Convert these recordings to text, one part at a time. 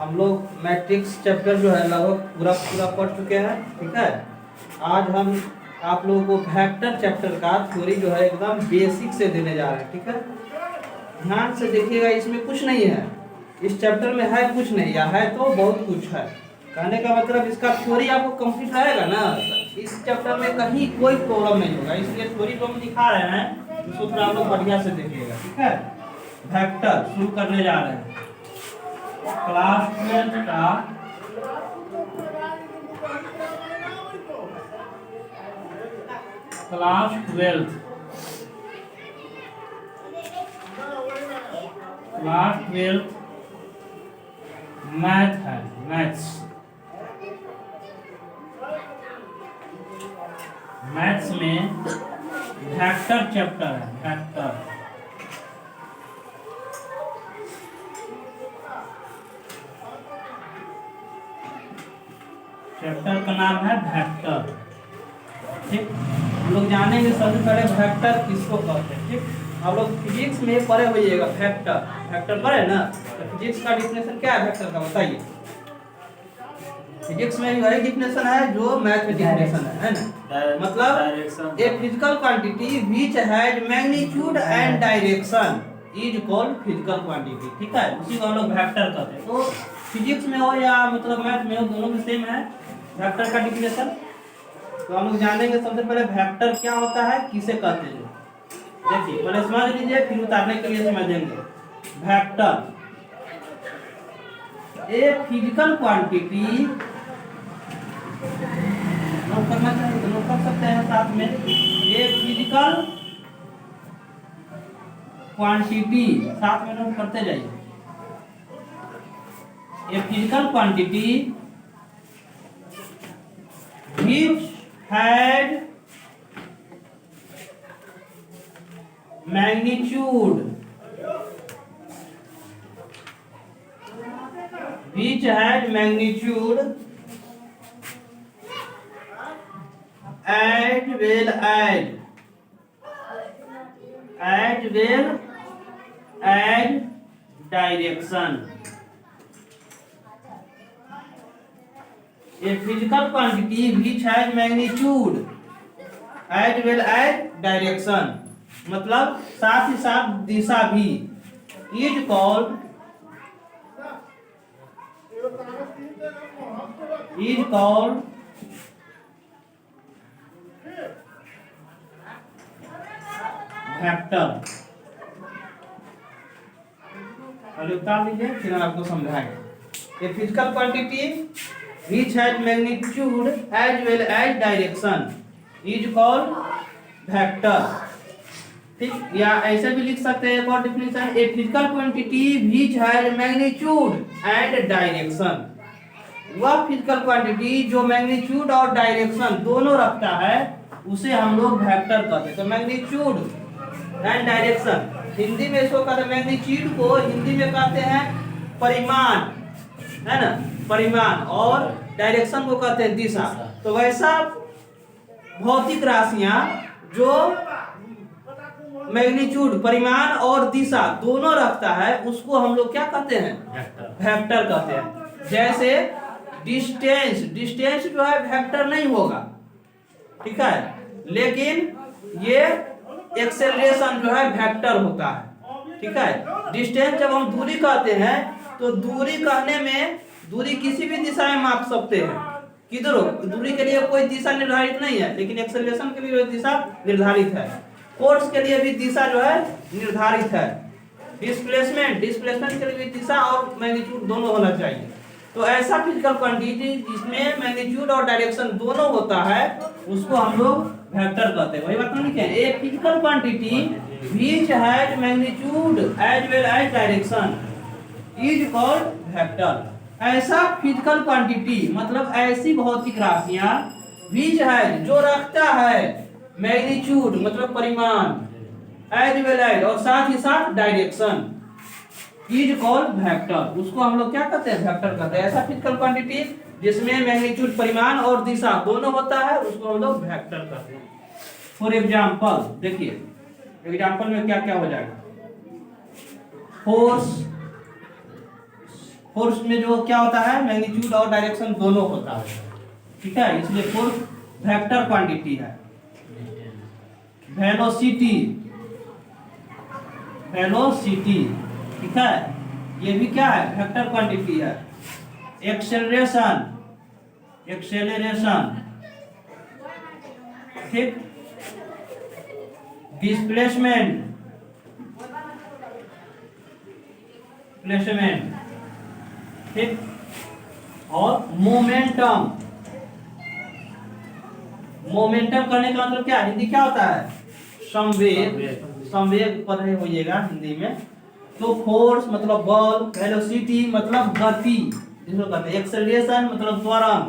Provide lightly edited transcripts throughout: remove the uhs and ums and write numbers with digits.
हम लोग matrix chapter जो है लगभग पूरा पूरा पढ़ चुके हैं। ठीक है, आज हम आप लोगों को वेक्टर चैप्टर का थ्योरी जो है एकदम बेसिक से देने जा रहे हैं। ठीक है, ध्यान से देखिएगा, इसमें कुछ नहीं है, इस चैप्टर में है कुछ नहीं, या है तो बहुत कुछ है। कहने का मतलब इसका थ्योरी आपको कंप्लीट रहेगा ना, इस चैप्टर में कहीं कोई प्रॉब्लम नहीं होगा। इसलिए थ्योरी जो हम दिखा रहे हैं उसको थोड़ा आप लोग बढ़िया से देखिएगा। ठीक है, वेक्टर शुरू करने जा रहे हैं। क्लास 12 का क्लास 12 मैथ है, मैथ्स में वेक्टर चैप्टर है। वेक्टर चैप्टर का नाम है वेक्टर। ठीक, हम लोग जानेंगे सबसे पहले वेक्टर किसको कहते हैं। ठीक, आप लोग फिजिक्स में पढ़े होइएगा, वेक्टर पढ़े ना, तो फिजिक्स का डिफिनेशन क्या है वेक्टर का, बताइए। फिजिक्स में वही डिफिनेशन है जो मैथ में डिफिनेशन है ना। मतलब ए physical quantity which has magnitude and direction is called physical quantity. ठीक है, उसी को हम लोग वेक्टर कहते हैं। तो फिजिक्स में हो या मतलब मैथ में हो, दोनों में सेम है वेक्टर का डिफिनेशन। तो हम लोग जानेंगे सबसे पहले वेक्टर क्या होता है, किसे कहते हैं। देखिए पहले समझ लीजिए, फिर उतारने के लिए समझेंगे। Vector A physical quantity, note करना चाहिए तो नोट कर सकते हैं साथ में। ए फिजिकल क्वांटिटी, साथ में नोट करते जाइए। ए physical quantity which had magnitude as well as direction। A physical quantity which has magnitude as well as direction, मतलब साथ ही साथ दिशा भी, is called वेक्टर। पहले उतार लीजिए फिर हम आपको समझाएंगे। A physical quantity which has magnitude as well as direction is called vector। ठीक, या ऐसे भी लिख सकते हैं एक और definition, A physical quantity which has magnitude and direction। वह फिजिकल क्वांटिटी जो मैग्नीट्यूड और डायरेक्शन दोनों रखता है उसे हम लोग वेक्टर कहते हैं। तो मैग्नीट्यूड एंड डायरेक्शन, हिंदी में इसको कहते हैं, मैग्नीट्यूड को हिंदी में कहते हैं परिमाण, है ना, परिमाण, और डायरेक्शन को कहते हैं दिशा। तो वैसा भौतिक राशियां जो मैग्नीट्यूड परिमाण और दिशा दोनों रखता है उसको हम लोग क्या कहते हैं, वेक्टर कहते हैं। जैसे डिस्टेंस जो है वेक्टर नहीं होगा, ठीक है, लेकिन ये एक्सेलरेशन जो है वेक्टर होता है। ठीक है, डिस्टेंस जब हम दूरी कहते हैं तो दूरी कहने में दूरी किसी भी दिशा में माप सकते हैं। किधर हो, दूरी के लिए कोई दिशा निर्धारित नहीं है, लेकिन एक्सेलरेशन के लिए दिशा निर्धारित है। फोर्स के लिए भी दिशा जो है निर्धारित है। डिस्प्लेसमेंट के लिए भी दिशा और मैग्नीट्यूड दोनों होना चाहिए। तो ऐसा फिजिकल क्वांटिटी जिसमें मैग्नीट्यूड और डायरेक्शन दोनों होता है उसको हम लोग वेक्टर कहते हैं। वही बात नहीं है, a physical quantity which has magnitude as well as direction is called vector. ऐसा फिजिकल क्वांटिटी मतलब ऐसी भौतिक राशियां व्हिच हैज जो रखता है मैग्नीट्यूड मतलब परिमाण, एज वेल एज और साथ ही साथ डायरेक्शन इज कॉल्ड वेक्टर। उसको हम लोग क्या कहते हैं, वेक्टर कहते हैं। ऐसा फिजिकल क्वांटिटी जिसमें मैग्नीट्यूड परिमाण और दिशा दोनों होता है उसको हम लोग वेक्टर कहते हैं। फॉर एग्जांपल देखिए, एग्जांपल में क्या क्या हो जाएगा। फोर्स, फोर्स में जो क्या होता है, मैग्नीट्यूड और डायरेक्शन दोनों होता है, ठीक है, इसलिए फोर्स वेक्टर क्वांटिटी है। वेलोसिटी, वेलोसिटी, ठीक है, ये भी क्या है, वेक्टर क्वांटिटी है। एक्सेलरेशन, एक्सेलरेशन, ठीक, डिस्प्लेसमेंट, डिस्प्लेसमेंट, ठीक, और मोमेंटम। मोमेंटम करने का मतलब क्या, हिंदी क्या होता है, संवेग, संवेग पढ़ रहे होइएगा हिंदी में। तो फोर्स मतलब बल, वेलोसिटी मतलब गति, जिसको कहते हैं, एक्सेलरेशन मतलब त्वरण,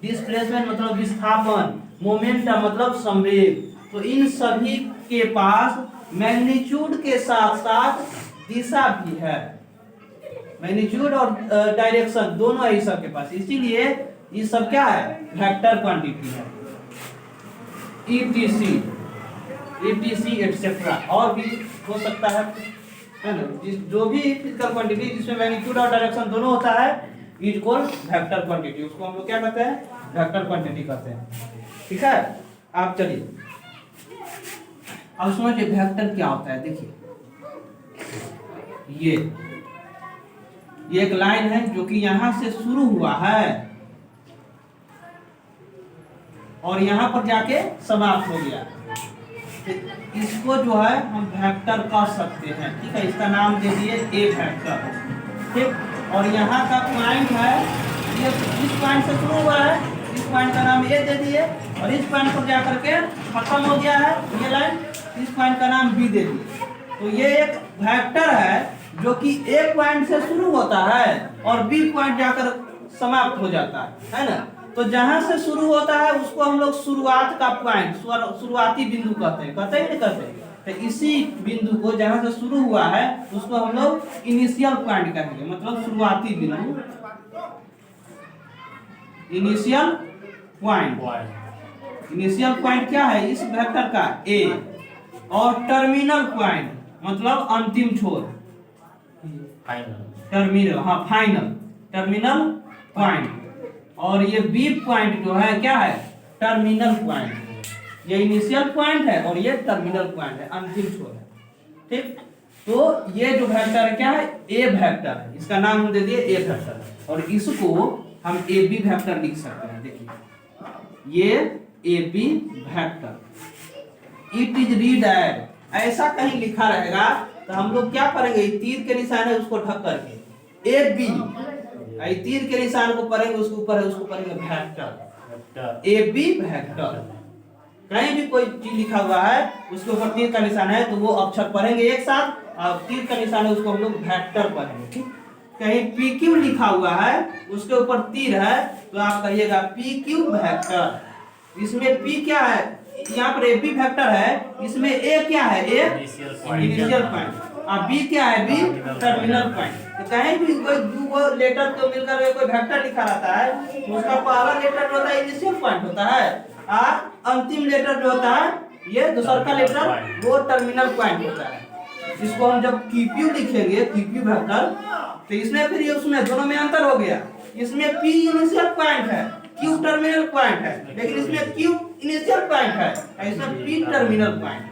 डिस्प्लेसमेंट मतलब विस्थापन, मोमेंटम मतलब संवेग। तो इन सभी के पास मैग्नीट्यूड के साथ साथ दिशा भी है, मैग्नीट्यूड और डायरेक्शन दोनों है इस सब के पास, इसीलिए ये सब क्या है, वेक्टर क्वांटिटी है। ईटीसी, ईटीसी एटसेट्रा, और भी हो सकता है ना, जो भी फिजिकल क्वांटिटी जिसमें मैग्नीट्यूड और डायरेक्शन दोनों होता है, इज कॉल्ड वेक्टर क्वांटिटी, उसको हम लोग क्या कहते हैं, वेक्टर क्वांटिटी कहते हैं, ठीक है। आप चलिए अब समझिए वेक्टर क्या होता है। देखिए ये एक लाइन है जो कि यहां से शुरू हुआ है और यहां पर जाके समाप्त हो गया, तो इसको जो है हम वेक्टर कह सकते हैं, ठीक है, इसका नाम दे दिए ए वेक्टर, ठीक। और यहाँ का पॉइंट है, ये इस पॉइंट से शुरू हुआ है, इस पॉइंट का नाम ए दे दिए, और इस पॉइंट पर जाकर के खत्म हो गया है ये लाइन, इस पॉइंट का नाम बी दे दिए। तो ये एक वेक्टर है जो कि ए पॉइंट से शुरू होता है और बी पॉइंट जाकर समाप्त हो जाता है ना। तो जहां से शुरू होता है उसको हम लोग शुरुआत का पॉइंट, शुरुआती बिंदु कहते हैं, कहते हैं नहीं कहते। तो इसी बिंदु को जहां से शुरू हुआ है उसको हम लोग इनिशियल पॉइंट कहेंगे, मतलब शुरुआती बिंदु, इनिशियल पॉइंट। इनिशियल पॉइंट क्या है इस वेक्टर का, ए, और टर्मिनल पॉइंट मतलब अंतिम छोर, टर्मिनल, हाँ फाइनल, टर्मिनल पॉइंट। और ये बी पॉइंट जो है क्या है, टर्मिनल पॉइंट। ये इनिशियल पॉइंट है और ये टर्मिनल पॉइंट है, अंतिम छोर है, ठीक। तो ये जो वेक्टर है क्या है, ए वेक्टर है, इसका नाम हम दे दिए ए वेक्टर, और इसको हम ए बी वेक्टर लिख सकते हैं। देखिए ये A B vector, it is redirect, ऐसा कहीं लिखा रहेगा तो हम लोग क्या करेंगे, तीर के निशान है उसको ढक करके ए बी, तीर के निशान को पढ़ेंगे उसके ऊपर है, उसको पढ़ेंगे वेक्टर, ए बी वेक्टर। कहीं भी कोई चीज लिखा हुआ है उसके ऊपर तीर का निशान है तो वो अक्षर पढ़ेंगे एक साथ, और तीर का निशान है उसको हम लोग वेक्टर पढ़ेंगे, ठीक। कहीं पी क्यू लिखा हुआ है उसके ऊपर तीर है तो आप कहिएगा पी क्यू वेक्टर। इसमें पी क्या है, यहाँ पर ए बी वेक्टर है, इसमें ए क्या है, ए इनिशियल पॉइंट, और बी क्या है, बी टर्मिनल पॉइंट। तो कहीं भी कोई दो लेटर को मिलकर कोई वेक्टर लिखा रहता है तो उसका पहला लेटर जो होता है इनिशियल पॉइंट होता है, और अंतिम लेटर जो होता है ये दूसरा का लेटर वो टर्मिनल पॉइंट होता है। इसको हम जब क्यू लिखेंगे, क्यू वेक्टर, तो इसमें फिर ये उसमें दोनों में अंतर हो गया, इसमें पी इनिशियल पॉइंट है, क्यू टर्मिनल पॉइंट है, लेकिन इसमें क्यू इनिशियल पॉइंट है, इसमें पी टर्मिनल पॉइंट,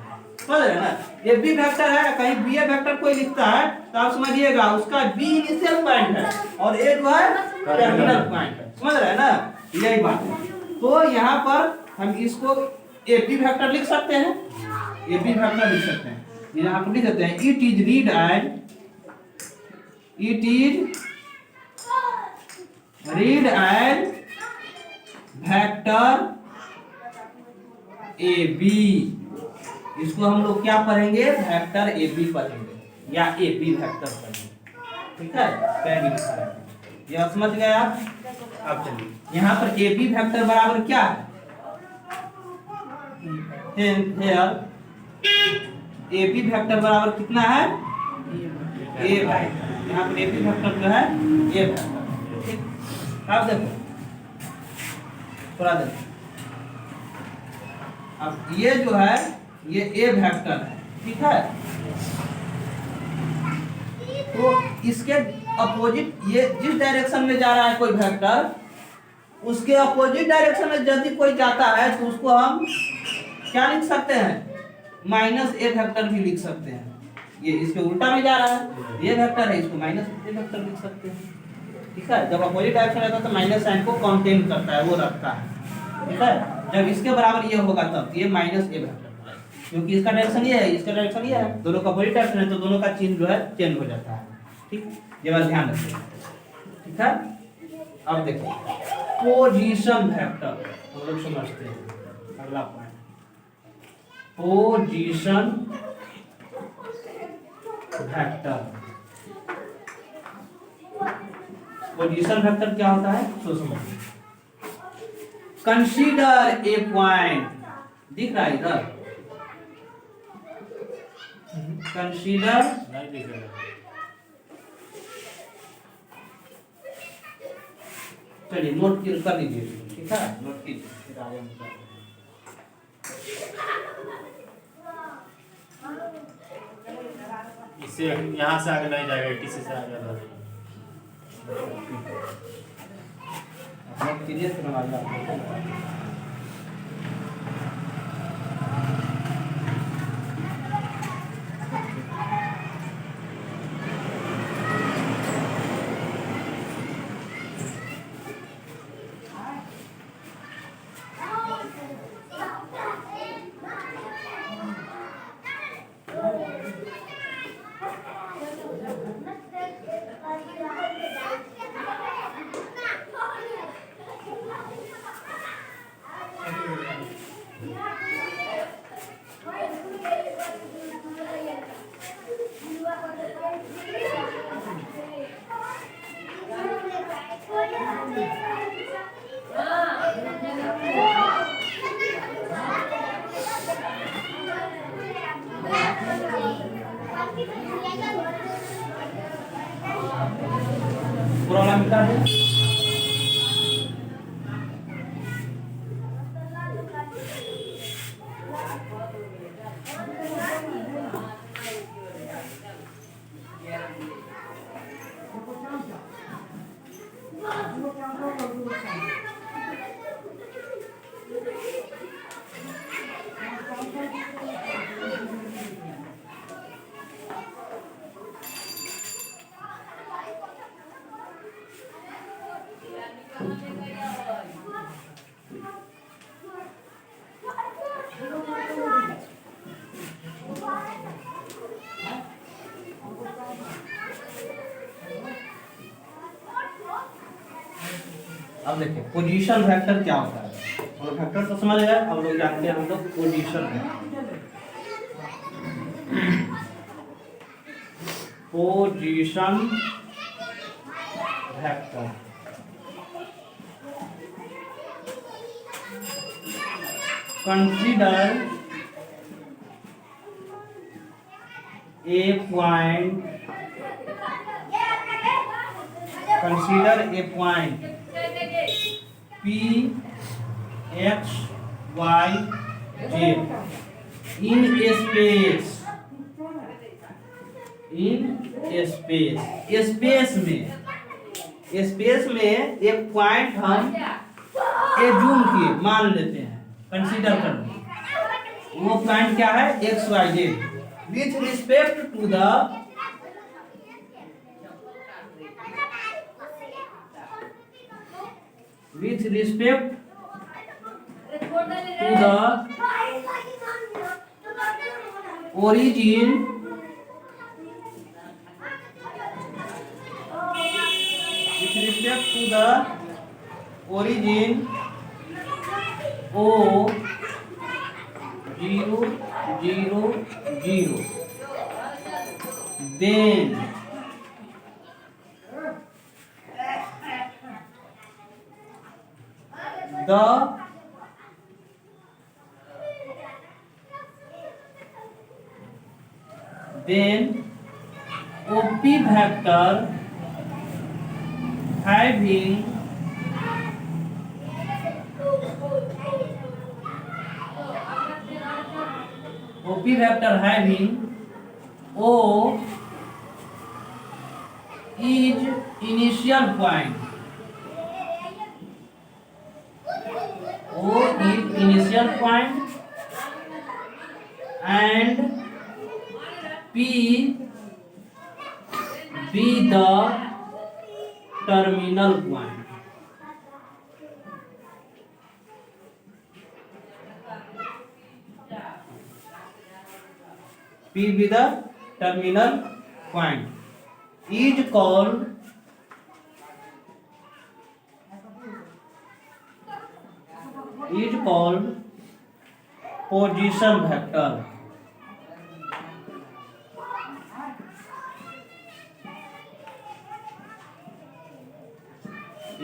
समझ रहे हैं ना। ये बी वेक्टर है, कहीं बी वेक्टर कोई लिखता है तो आप समझिएगा उसका बी इनिशियल पॉइंट है और ए जो है टर्मिनल पॉइंट है, समझ रहे हैं ना, यही बात है। तो यहाँ पर हम इसको ए बी वेक्टर लिख सकते हैं, ए बी वेक्टर लिख सकते हैं, यहाँ पर लिख सकते हैं it is read and, it is read and vector A B, इसको हम लोग क्या पढ़ेंगे, वेक्टर ए बी पढ़ेंगे या ए बी वेक्टर पढ़ेंगे, ठीक है, कहीं भी लिखा है, यह समझ गए आप। अब चलिए यहाँ पर ए बी वेक्टर बराबर क्या है, ए बी वेक्टर बराबर कितना है, ए वेक्टर, यहाँ पर ए बी वेक्टर जो है ए वेक्टर, ठीक। अब देखो थोड़ा देखो, अब ये जो है ये ए वेक्टर है, ठीक है, तो इसके अपोजिट, ये जिस डायरेक्शन में जा रहा है कोई वेक्टर, उसके अपोजिट डायरेक्शन में यदि कोई जाता है तो उसको हम क्या लिख सकते हैं, माइनस ए वेक्टर भी लिख सकते हैं। ये इसके उल्टा में जा रहा है, ये वेक्टर है, इसको माइनस ए वेक्टर लिख सकते हैं। ठीक है, जब अपोजिट डायरेक्शन रहता है तो माइनस साइन को कंटेन करता है, वो रखता है। ठीक है, जब इसके बराबर ये होगा तब ये माइनस ए वेक्टर, क्योंकि इसका डायरेक्शन ये है, इसका डायरेक्शन ये है, दोनों का अपोजिट डायरेक्शन है तो दोनों का चिन्ह जो है चेंज हो जाता है। ठीक, ये बात ध्यान रखिए। ठीक है, अब देखो पोजीशन वेक्टर हम लोग समझते हैं। अगला point position vector. Position vector क्या होता है, सो समझिए। कंसीडर ए पॉइंट, दिख रहा है इधर, कंसीडर, नहीं दिख रहा है। चलिए नोट कर लीजिए। ठीक है, नोट कीजिए, फिर आगे हम करेंगे। इससे यहाँ से आगे नहीं जाएगा, 80 से आगे रह जाएगा। नोट कीजिए, फिर हम आगे बढ़ते हैं। पूरा वाला मिटा दे। अब देखिए पोजीशन वेक्टर क्या होता है। हम लोग वेक्टर तो समझ गए, अब लोग जानते हैं हम लोग position vector. Position vector consider a point, consider a point P X Y Z in a space, space में एक पॉइंट हम एज्यूम किए, मान लेते हैं, कंसीडर कर लें। वो पॉइंट क्या है, X Y Z, with respect to the with respect to the origin O 0 0 0, then the OP vector having O is initial point, O is initial point and P be the terminal point. P be the terminal point is called position vector.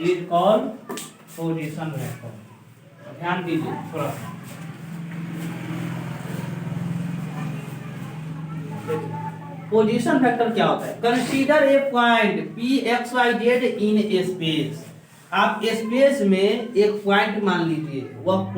Is called position vector. ध्यान दीजिए थोड़ा। Position vector क्या होता है? Consider a point P X Y Z in space. आप space में एक point मान लीजिए, वह